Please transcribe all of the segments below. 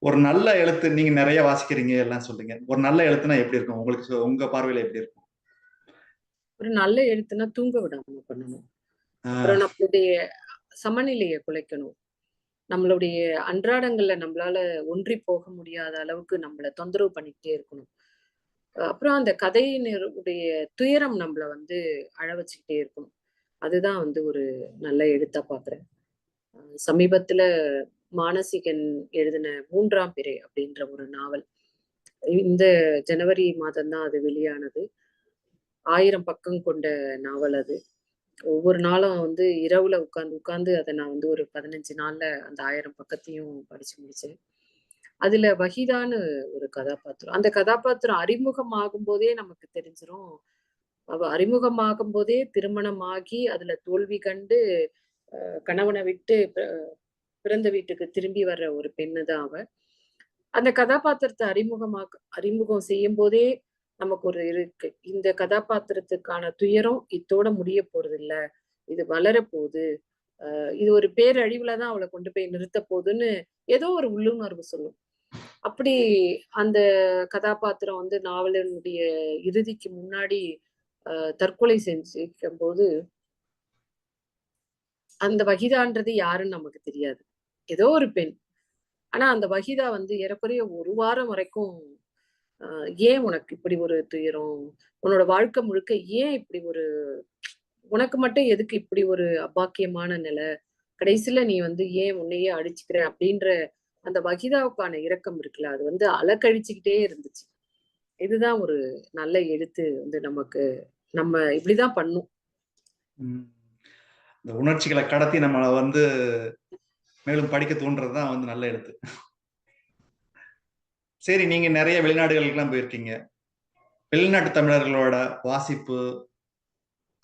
ஒரு நல்ல எழுத்து நீங்க நிறைய வாசிக்கிறீங்க எல்லாம் சொல்றீங்க. ஒரு நல்ல எழுத்துனா எப்படி இருக்கும் உங்களுக்கு? உங்க பார்வையில எப்படி இருக்கும்? ஒரு நல்ல எழுத்துனா தூங்க விடாம பண்ணணும். அப்புறம் ஆஹ் நம்மளுடைய சமநிலையை குலைக்கணும். நம்மளுடைய அன்றாடங்கள்ல நம்மளால ஒன்றி போக முடியாத அளவுக்கு நம்மள தொந்தரவு பண்ணிக்கிட்டே இருக்கணும். அப்புறம் அந்த கதையினருடைய துயரம் நம்மள வந்து அழ வச்சுக்கிட்டே இருக்கணும். அதுதான் வந்து ஒரு நல்ல எழுத்தா பார்க்குறேன். சமீபத்துல மானசீகன் எழுதின 3ஆம் பிறை அப்படின்ற ஒரு நாவல். இந்த ஜனவரி மாதம் தான் அது வெளியானது. 1000 பக்கம் கொண்ட நாவல் அது. ஒவ்வொரு நாளும் வந்து இரவுல உட்கார்ந்து உட்கார்ந்து அதை நான் வந்து ஒரு 15 நாள்ல அந்த 1000 பக்கத்தையும் படிச்சு முடிச்சேன். அதுல வஹீதான்னு ஒரு கதாபாத்திரம். அந்த கதாபாத்திரம் அறிமுகமாகும் போதே நமக்கு தெரிஞ்சிரும். அவ அறிமுகமாகும் போதே திருமணமாகி அதுல தோல்வி கண்டு கணவனை விட்டு பிறந்த வீட்டுக்கு திரும்பி வர்ற ஒரு பெண்ணு தான் அவ. அந்த கதாபாத்திரத்தை அறிமுகம் செய்யும் போதே நமக்கு ஒரு இருக்கு. இந்த கதாபாத்திரத்துக்கான துயரம் இத்தோட முடிய போறது இல்ல. இது வளர போகுது. இது ஒரு பேரழிவுல தான் அவளை கொண்டு போய் நிறுத்த போகுதுன்னு ஏதோ ஒரு உள்ளுணர்வு சொல்லும். அப்படி அந்த கதாபாத்திரம் வந்து நாவலினுடைய இறுதிக்கு முன்னாடி தற்கொலை செஞ்சுக்கும் போது அந்த வகிதான்றது யாருன்னு நமக்கு தெரியாது. ஏதோ ஒரு பெண். ஆனா அந்த வகிதா வந்து ஏறக்குறைய ஒரு வாரம் வரைக்கும் ஏன் உனக்கு இப்படி ஒரு துயரம்? உன்னோட வாழ்க்கை முழுக்க ஏன் இப்படி ஒரு உனக்கு மட்டும் எதுக்கு இப்படி ஒரு அபாக்கியமான நிலை? கடைசியில நீ வந்து ஏன் உன்னையே அடிச்சுக்கிற? அப்படின்ற அந்த வகிதாவுக்கான இரக்கம் இருக்குல்ல, அது வந்து அலக்கழிச்சுக்கிட்டே இருந்துச்சு. இதுதான் ஒரு நல்ல எழுத்து வந்து நமக்கு நம்ம இப்படிதான் பண்ணும். உம் இந்த உணர்ச்சிகளை கடத்தி நம்மளை வந்து மேலும் படிக்க தூண்டுறதுதான் வந்து நல்ல எழுத்து. சரி, நீங்க நிறைய வெளிநாடுகளுக்கெல்லாம் போயிருக்கீங்க. வெளிநாட்டு தமிழர்களோட வாசிப்பு,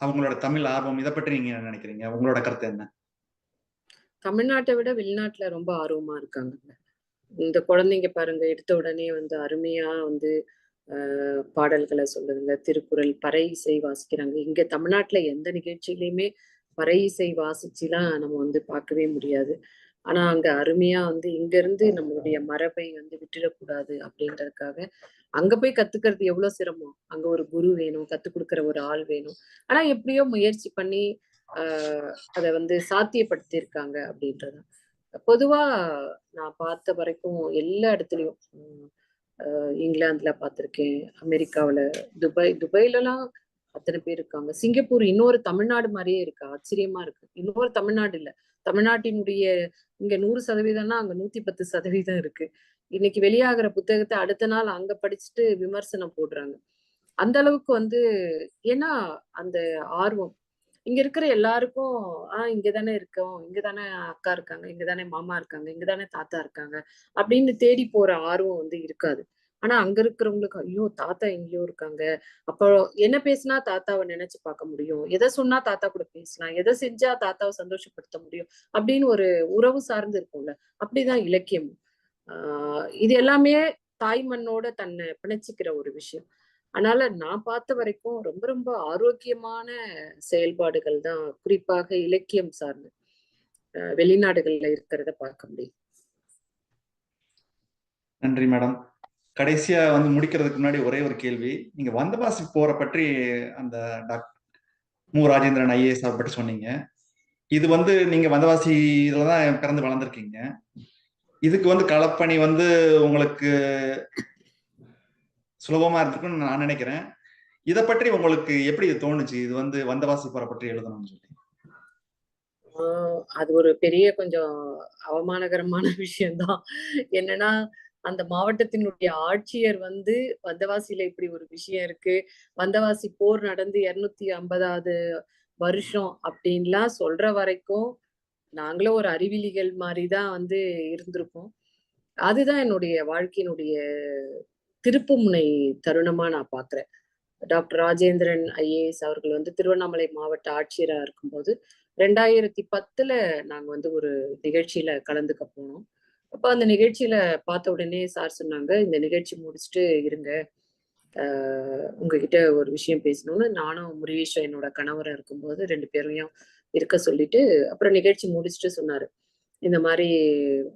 அவங்களோட தமிழ் ஆர்வம், இதை பற்றி நீங்க என்ன நினைக்கிறீங்க? உங்களோட கருத்து என்ன? தமிழ்நாட்டை விட வெளிநாட்டுல ரொம்ப ஆர்வமா இருக்காங்க. இந்த குழந்தைங்க பாருங்க, எடுத்த உடனே வந்து அருமையா வந்து பாடல்களை சொல்லுதுங்க. திருக்குறள், பறை இசை வாசிக்கிறாங்க. இங்க தமிழ்நாட்டுல எந்த நிகழ்ச்சியிலையுமே பறை இசை வாசிச்சுலாம் நம்ம வந்து பார்க்கவே முடியாது. ஆனா அங்க அருமையா வந்து இங்க இருந்து நம்மளுடைய மரபை வந்து விட்டுடக்கூடாது அப்படின்றதுக்காக அங்க போய் கத்துக்கிறது எவ்வளவு சிரமம். அங்க ஒரு குரு வேணும், கத்துக் கொடுக்கிற ஒரு ஆள் வேணும். ஆனா எப்படியோ முயற்சி பண்ணி அதை வந்து சாத்தியப்படுத்தி இருக்காங்க அப்படின்றது. பொதுவா நான் பார்த்த வரைக்கும் எல்லா இடத்துலயும் இங்கிலாந்துல பார்த்திருக்கேன், அமெரிக்காவுல, துபாய்லலாம் அத்தனை பேர் இருக்காங்க. சிங்கப்பூர் இன்னொரு தமிழ்நாடு மாதிரியே இருக்கு. ஆச்சரியமா இருக்கு. இன்னொரு தமிழ்நாடு இல்ல. தமிழ்நாட்டினுடைய இங்க 100%னா அங்க 110% இருக்கு. இன்னைக்கு வெளியாகிற புத்தகத்தை அடுத்த நாள் அங்க படிச்சுட்டு விமர்சனம் போடுறாங்க. அந்த அளவுக்கு வந்து ஏன்னா அந்த ஆர்வம் இங்க இருக்கிற எல்லாருக்கும் இங்கதானே இருக்கோம், இங்கதானே அக்கா இருக்காங்க, இங்கதானே மாமா இருக்காங்க, இங்கதானே தாத்தா இருக்காங்க அப்படின்னு தேடி போற ஆர்வம் வந்து இருக்காது. ஆனா அங்க இருக்கிறவங்களுக்கு ஐயோ தாத்தா எங்கேயோ இருக்காங்க, அப்போ என்ன பேசினா தாத்தாவை நினைச்சு பார்க்க முடியும், எதை சொன்னா தாத்தா கூட பேசலாம், எதை செஞ்சா தாத்தாவை சந்தோஷப்படுத்த முடியும் அப்படின்னு ஒரு உறவு சார்ந்து இருக்கும்ல. அப்படிதான் இலக்கியம். இது எல்லாமே தாய் மண்ணோட தன்னை பிணைச்சிக்கிற ஒரு விஷயம். அதனால நான் பார்த்த வரைக்கும் ரொம்ப ரொம்ப ஆரோக்கியமான செயல்பாடுகள் தான் குறிப்பாக இலக்கியம் சார்ந்து வெளிநாடுகள்ல இருக்கிறத பார்க்க முடியும். நன்றி மேடம். கடைசியா வந்து முடிக்கிறதுக்கு முன்னாடி ஒரே ஒரு கேள்வி. நீங்க வந்தவாசி போற பற்றி அந்த டாக்டர் மு ராஜேந்திரன் ஐஏஎஸ் அவர் பற்றி சொன்னீங்க. இது வந்து நீங்க வந்தவாசி இதுலதான் பிறந்து வளர்ந்துருக்கீங்க. இதுக்கு வந்து களப்பணி வந்து உங்களுக்கு சுலபமா இருந்திருக்குன்னு நான் நினைக்கிறேன். இதை பற்றி உங்களுக்கு எப்படி இது தோணுச்சு, இது வந்து வந்தவாசி போற பற்றி எழுதணும்னு சொல்லி? அது ஒரு பெரிய கொஞ்சம் அவமானகரமான விஷயம்தான். என்னன்னா அந்த மாவட்டத்தினுடைய ஆட்சியர் வந்து வந்தவாசியில இப்படி ஒரு விஷயம் இருக்கு, வந்தவாசி போர் நடந்து 250வது வருஷம் அப்படின்லாம் சொல்ற வரைக்கும் நாங்களும் ஒரு அறிவிலிகள் மாதிரிதான் வந்து இருந்திருக்கோம். அதுதான் என்னுடைய வாழ்க்கையினுடைய திருப்பு முனை தருணமா நான் பாக்குறேன். டாக்டர் ராஜேந்திரன் ஐஏஎஸ் அவர்கள் வந்து திருவண்ணாமலை மாவட்ட ஆட்சியரா இருக்கும்போது 2010ல நாங்க வந்து ஒரு நிகழ்ச்சியில கலந்துக்க போனோம். அப்ப அந்த நிகழ்ச்சியில பார்த்த உடனே சார் சொன்னாங்க, இந்த நிகழ்ச்சி முடிச்சுட்டு இருங்க, உங்ககிட்ட ஒரு விஷயம் பேசணும்னு. நானும் முருகேஷ் என்னோட கணவரும் இருக்கும்போது 2 பேரையும் இருக்க சொல்லிட்டு அப்புறம் நிகழ்ச்சி முடிச்சுட்டு சொன்னாரு, இந்த மாதிரி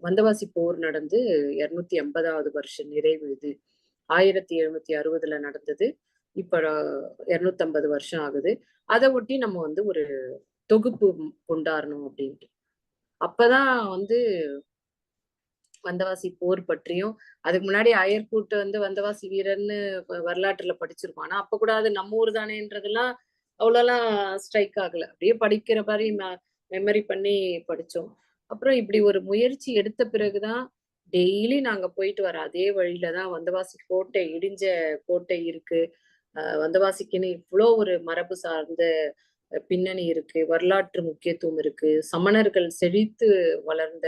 வந்தவாசி போர் நடந்து 250வது வருஷம் நிறைவு இது. 1760 நடந்தது. இப்ப 250 வருஷம் ஆகுது. அதை ஒட்டி நம்ம வந்து ஒரு தொகுப்பு கொண்டாடணும் அப்படின்ட்டு. அப்பதான் வந்து வந்தவாசி போர் பற்றியும், அதுக்கு முன்னாடி அயர்கூட்டு வந்து வந்தவாசி வீரர்னு வரலாற்றுல படிச்சிருக்கோம். ஆனா அப்ப கூட அது நம்ம ஊர் தானேன்றதெல்லாம் அவ்வளோலாம் ஸ்ட்ரைக் ஆகல. அப்படியே படிக்கிற மாதிரி மெமரி பண்ணி படிச்சோம். அப்புறம் இப்படி ஒரு முயற்சி எடுத்த பிறகுதான் டெய்லி நாங்க போயிட்டு வர அதே வழியில தான் வந்தவாசி கோட்டை, இடிஞ்ச கோட்டை இருக்கு. வந்தவாசிக்குன்னு இவ்வளோ ஒரு மரபு சார்ந்த பின்னணி இருக்கு, வரலாற்று முக்கியத்துவம் இருக்கு, சமணர்கள் செழித்து வளர்ந்த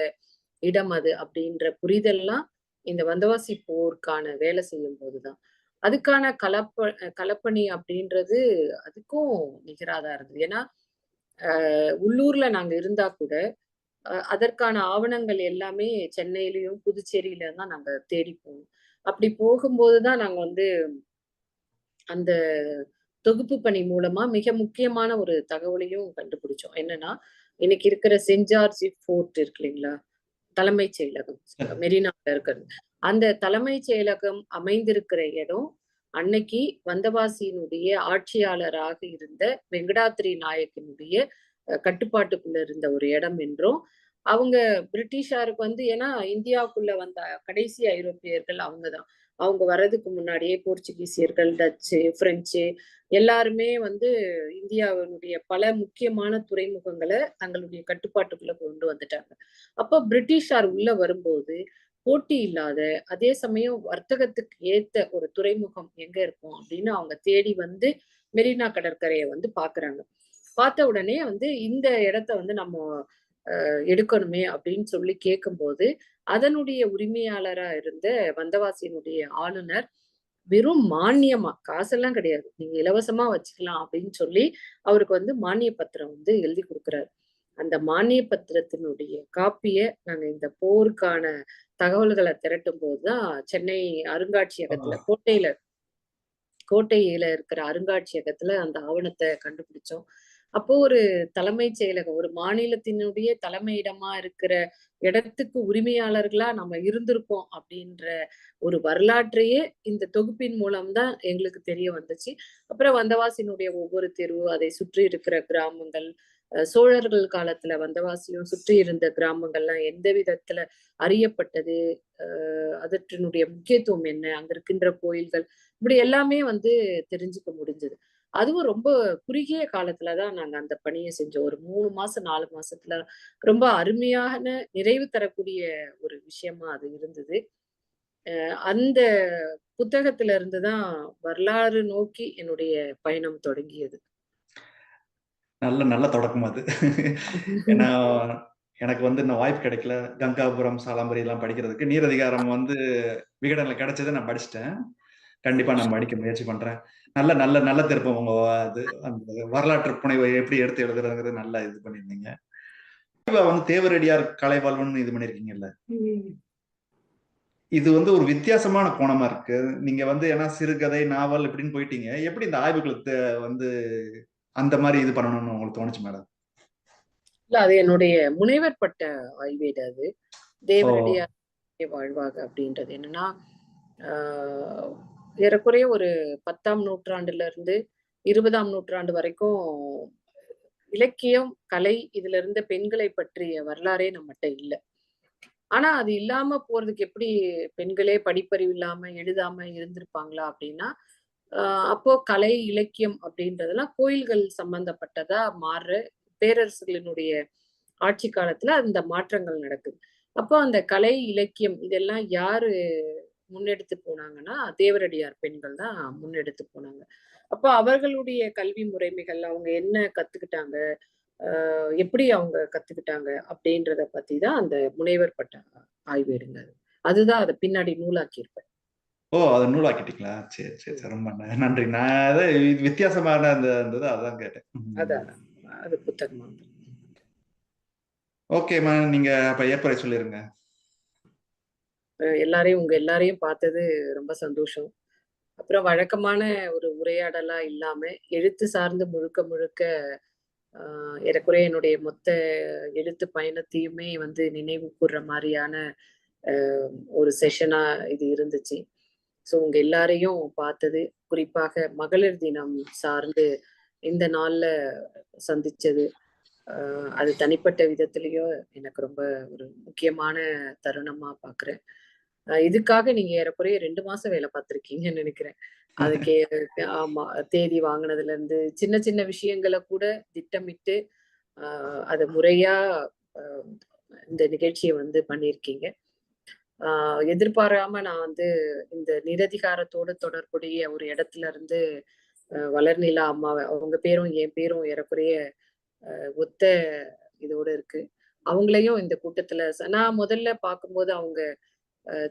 இடம் அது அப்படின்ற புரிதல்லாம் இந்த வந்தவாசி போருக்கான வேலை செய்யும் போதுதான். அதுக்கான களப்பணி அப்படின்றது அதுக்கும் நிகராதான் இருந்தது. ஏன்னா உள்ளூர்ல நாங்க இருந்தா கூட அதற்கான ஆவணங்கள் எல்லாமே சென்னையிலயும் புதுச்சேரியில தான் நாங்க தேடி போனோம். அப்படி போகும்போதுதான் நாங்க வந்து அந்த தொகுப்பு பணி மூலமா மிக முக்கியமான ஒரு தகவலையும் கண்டுபிடிச்சோம். என்னன்னா, இன்னைக்கு இருக்கிற சென்ட் ஜார்ஜ் ஃபோர்ட் இருக்கு இல்லைங்களா, தலைமைச் செயலகம் மெரினால இருக்கிறது. அந்த தலைமைச் செயலகம் அமைந்திருக்கிற இடம் அன்னைக்கு வந்தவாசியினுடைய ஆட்சியாளராக இருந்த வெங்கடாத்திரி நாயக்கனுடைய கட்டுப்பாட்டுக்குள்ள இருந்த ஒரு இடம் என்றும், அவங்க பிரிட்டிஷாருக்கு வந்து ஏன்னா இந்தியாவுக்குள்ள வந்த கடைசி ஐரோப்பியர்கள் அவங்கதான். அவங்க வர்றதுக்கு முன்னாடியே போர்ச்சுகீசியர்கள், டச்சு, பிரெஞ்சு எல்லாருமே வந்து இந்தியாவினுடைய பல முக்கியமான துறைமுகங்களை தங்களுடைய கட்டுப்பாட்டுக்குள்ள கொண்டு வந்துட்டாங்க. அப்போ பிரிட்டிஷார் உள்ள வரும்போது போட்டி இல்லாத, அதே சமயம் வர்த்தகத்துக்கு ஏத்த ஒரு துறைமுகம் எங்க இருக்கும் அப்படின்னு அவங்க தேடி வந்து மெரினா கடற்கரையை வந்து பாக்குறாங்க. பார்த்த உடனே வந்து இந்த இடத்த வந்து நம்ம எடுக்கணுமே அப்படின்னு சொல்லி கேட்கும்போது, அதனுடைய உரிமையாளரா இருந்த வந்தவாசியினுடைய ஆளுநர் வெறும் மானியமா, காசெல்லாம் கிடையாது, நீங்க இலவசமா வச்சுக்கலாம் அப்படின்னு சொல்லி அவருக்கு வந்து மானிய பத்திரம் வந்து எழுதி கொடுக்குறாரு. அந்த மானிய பத்திரத்தினுடைய காப்பிய நாங்க இந்த போருக்கான தகவல்களை திரட்டும் போதுதான் சென்னை அருங்காட்சியகத்துல கோட்டையில இருக்கிற அருங்காட்சியகத்துல அந்த ஆவணத்தை கண்டுபிடிச்சோம். அப்போ ஒரு தலைமைச் செயலகம், ஒரு மாநிலத்தினுடைய தலைமையிடமா இருக்கிற இடத்துக்கு உரிமையாளர்களா நம்ம இருந்திருக்கோம் அப்படின்ற ஒரு வரலாற்றையே இந்த தொகுப்பின் மூலம்தான் எங்களுக்கு தெரிய வந்துச்சு. அப்புறம் வந்தவாசியினுடைய ஒவ்வொரு தெரு, அதை சுற்றி இருக்கிற கிராமங்கள், சோழர்கள் காலத்துல வந்தவாசியும் சுற்றி இருந்த கிராமங்கள்லாம் எந்த விதத்துல அறியப்பட்டது, அதற்றினுடைய முக்கியத்துவம் என்ன, அங்க இருக்கின்ற கோயில்கள், இப்படி எல்லாமே வந்து தெரிஞ்சுக்க முடிஞ்சது. அதுவும் ரொம்ப குறுகிய காலத்துலதான் நாங்க அந்த பணியை செஞ்சோம். ஒரு 3 மாசம் 4 மாசத்துல ரொம்ப அருமையான நிறைவு தரக்கூடிய ஒரு விஷயமா அது இருந்தது. அந்த புத்தகத்துல இருந்துதான் வரலாறு நோக்கி என்னுடைய பயணம் தொடங்கியது. நல்ல நல்ல தொடக்கம் அது. ஏன்னா எனக்கு வந்து இந்த வாய்ப்பு கிடைக்கல. கங்காபுரம், சாலம்பரி எல்லாம் படிக்கிறதுக்கு. நீரதிகாரம் வந்து விகடன்ல கிடைச்சதை நான் படிச்சுட்டேன். கண்டிப்பா நான் படிக்க முயற்சி பண்றேன். நல்ல நல்ல நல்ல திருப்பம் உங்க இது அந்த வரலாற்று புனைவை எப்படி எடுத்து எழுதுறதுங்கிறது நல்லா இது பண்ணிருந்தீங்க. வந்து தேவரடியார் கலைவாழ்வுன்னு இது பண்ணிருக்கீங்கல்ல. இது வந்து ஒரு வித்தியாசமான கோணமா இருக்கு. நீங்க வந்து ஏன்னா சிறுகதை, நாவல் இப்படின்னு போயிட்டீங்க. எப்படி இந்த ஆய்வுகளுக்கு வந்து அந்த மாதிரி இது பண்ணணும்னு உங்களுக்கு தோணுச்சு மேடம்? இல்ல, அது என்னுடைய முனைவர் பட்ட ஆய்வேடு. அது ஓ தேவரடியார் வாழ்வாக அப்படின்றது என்னன்னா, ஆஹ் ஏறக்குறைய ஒரு 10ஆம் நூற்றாண்டுல இருந்து 20ஆம் நூற்றாண்டு வரைக்கும் இலக்கியம், கலை இதுல இருந்த பெண்களை பற்றிய வரலாறே நம்மகிட்ட இல்லை. ஆனா அது இல்லாம போறதுக்கு எப்படி பெண்களே படிப்பறிவு இல்லாம எழுதாம இருந்திருப்பாங்களா அப்படின்னா, அப்போ கலை இலக்கியம் அப்படின்றதெல்லாம் கோயில்கள் சம்பந்தப்பட்டதா மாறுற பேரரசுகளினுடைய ஆட்சி காலத்துல அந்த மாற்றங்கள் நடக்குது. அப்போ அந்த கலை இலக்கியம் இதெல்லாம் யாரு முன்னெடுத்து போனாங்கன்னா தேவரடியார் பெண்கள் தான் முன்னெடுத்து போனாங்க. அப்போ அவர்களுடைய கல்வி முறைமைகள், அவங்க என்ன கத்துக்கிட்டாங்க, எப்படி அவங்க கத்துக்கிட்டாங்க அப்படின்றத பத்தி தான் அந்த முனைவர் பட்ட ஆய்வேடுங்க. அதுதான் அதை பின்னாடி நூலாக்கியிருப்பேன். ஓ அதை நூலாக்கிட்டீங்களா? சரி சரி சரி, ரொம்ப நன்றி. நான் அதை வித்தியாசமான அந்த இருந்தது அதான் கேட்டேன். அதான் அது புத்தகமா. ஓகேம்மா, நீங்க அப்ப ஏற்புரை சொல்லிருங்க. உங்க எல்லாரையும் பார்த்தது ரொம்ப சந்தோஷம். அப்புறம் வழக்கமான ஒரு உரையாடலா இல்லாம எழுத்து சார்ந்து முழுக்க முழுக்க ஏறக்குறைய என்னுடைய மொத்த எழுத்து பயணத்தையுமே வந்து நினைவு கூர்ற மாதிரியான ஒரு செஷனா இது இருந்துச்சு. ஸோ உங்க எல்லாரையும் பார்த்தது, குறிப்பாக மகளிர் தினம் சார்ந்து இந்த நாள்ல சந்திச்சது, அது தனிப்பட்ட விதத்திலயோ எனக்கு ரொம்ப ஒரு முக்கியமான தருணமா பார்க்குறேன். இதுக்காக நீங்க ஏறக்குறைய 2 மாசம் வேலை பார்த்துருக்கீங்கன்னு நினைக்கிறேன். அதுக்கு ஆமா. தேதி வாங்குனதுல இருந்து சின்ன சின்ன விஷயங்கள கூட திட்டமிட்டு, அத முறையா அ இந்த நிகழ்ச்சிய வந்து பண்ணியிருக்கீங்க. எதிர்பாராம நான் வந்து இந்த நிரதிகாரத்தோட தொடர்புடைய ஒரு இடத்துல இருந்து வளர்நிலா அம்மாவ அவங்க பேரும் என் பேரும் ஏறக்குறைய ஒத்த இதோட இருக்கு. அவங்களையும் இந்த கூட்டத்துல நான் முதல்ல பார்க்கும்போது அவங்க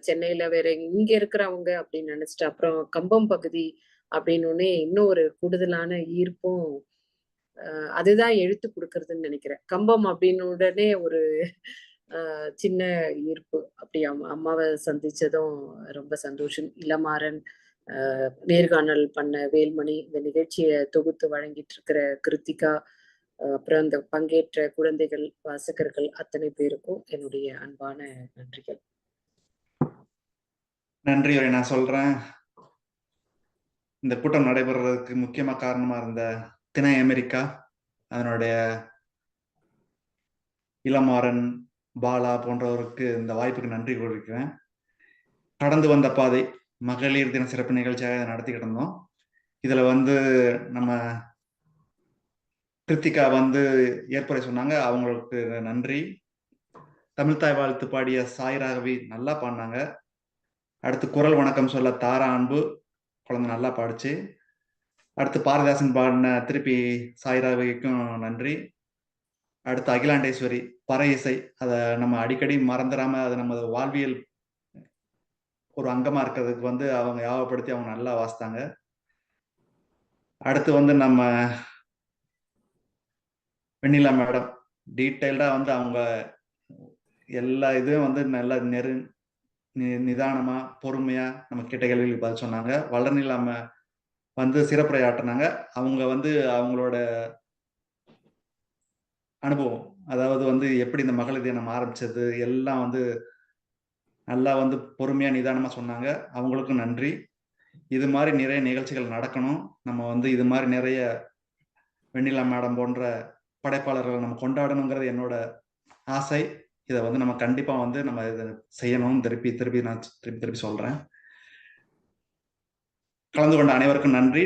சென்னையில வேற இங்க இருக்கிறவங்க அப்படின்னு நினைச்சிட்டு அப்புறம் கம்பம் பகுதி அப்படின்னோடனே இன்னும் ஒரு கூடுதலான ஈர்ப்பும் அதுதான் எழுத்து கொடுக்கறதுன்னு நினைக்கிறேன். கம்பம் அப்படின்னு உடனே ஒரு சின்ன ஈர்ப்பு. அப்படி அம்மாவை சந்திச்சதும் ரொம்ப சந்தோஷம். இளமாறன் நேர்காணல் பண்ண வேல்மணி, இந்த நிகழ்ச்சியை தொகுத்து வழங்கிட்டு இருக்கிற கிருத்திகா, அப்புறம் இந்த பங்கேற்ற குழந்தைகள், வாசகர்கள் அத்தனை பேருக்கும் என்னுடைய அன்பான நன்றிகள். நன்றி வரை நான் சொல்றேன். இந்த கூட்டம் நடைபெறுவதற்கு முக்கியமா காரணமா இருந்த திணை அமெரிக்கா, அதனுடைய இளமாறன், பாலா போன்றவருக்கு இந்த வாய்ப்புக்கு நன்றி கூறியிருக்கிறேன். கடந்து வந்த பாதை மகளிர் தின சிறப்பு நிகழ்ச்சியாக இதை நடத்திக்கிட்டு இருந்தோம். இதுல வந்து நம்ம கிருத்திகா வந்து ஏற்புரை சொன்னாங்க, அவங்களுக்கு நன்றி. தமிழ்தாய் வாழ்த்து பாடிய சாய் ராகவி நல்லா பாடினாங்க. அடுத்து குரல் வணக்கம் சொல்ல தாரா அன்பு குழந்தை நல்லா பாடிச்சு. அடுத்து பாரதிதாசன் பாடின திருப்பி சாய் ராகவிக்கும் நன்றி. அடுத்து அகிலாண்டேஸ்வரி பறை இசை, அதை நம்ம அடிக்கடி மறந்துடாம அது நம்ம வாழ்வியல் ஒரு அங்கமா இருக்கிறதுக்கு வந்து அவங்க ஞாபகப்படுத்தி அவங்க நல்லா வாசித்தாங்க. அடுத்து வந்து நம்ம வெண்ணிலா மேடம் டீட்டெயில்டா வந்து அவங்க எல்லா இதுவும் வந்து நல்லா நிதானமா பொறுமையா நம்ம கிட்ட கேள்விகளுக்கு பதில் சொன்னாங்க. வளர்நிலாம வந்து சிறப்புரையாற்றினாங்க. அவங்க வந்து அவங்களோட அனுபவம், அதாவது வந்து எப்படி இந்த மகளிர் தினம் ஆரம்பிச்சது எல்லாம் வந்து நல்லா வந்து பொறுமையா நிதானமா சொன்னாங்க. அவங்களுக்கும் நன்றி. இது மாதிரி நிறைய நிகழ்ச்சிகள் நடக்கணும். நம்ம வந்து இது மாதிரி நிறைய வெண்ணிலா மேடம் போன்ற படைப்பாளர்களை நம்ம கொண்டாடணுங்கிறது என்னோட ஆசை. இதை வந்து நம்ம கண்டிப்பா வந்து நம்ம இதை செய்யணும். திருப்பி நான் திருப்பி சொல்றேன். கலந்து கொண்ட அனைவருக்கும் நன்றி.